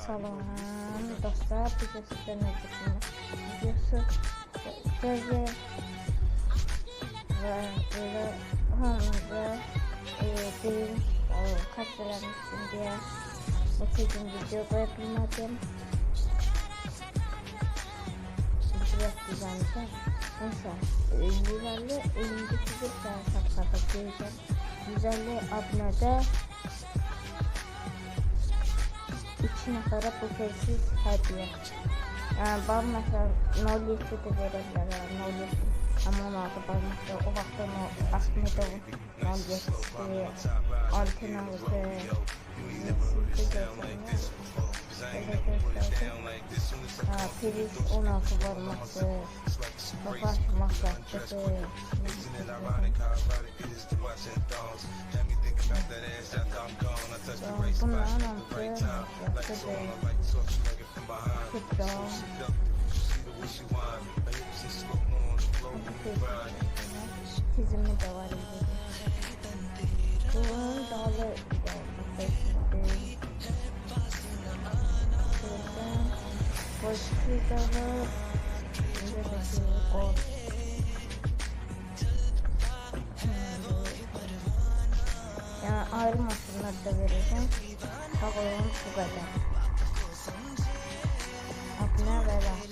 Salam dostlar, bu sizə nə videosu gəldi və elə hamıza deyim, xəstələmişdim deyə bu gün video qoya bilmədim. Biraz düzəlmişəm. Neyse, 150 elimde size satışa geleceğim. 150 abonede 2 nəfərə bu şeysiz hədiyyə. Yəni bal məsələn 0.7 də verirlər, 0.7. Amma onun adı bal məsələn o vaxtda Ahmedov 0.7 Altınavı Priz 16 varması, Babaş masrafçısı. Bunların hamısı yaxşıdır. Kıpra. Çizimi de var idi. Bunun dalı Boşluğu da var. Yani ayrılmasınlar da vereceğim. Sağ olun, bu kadar. Abone ve like.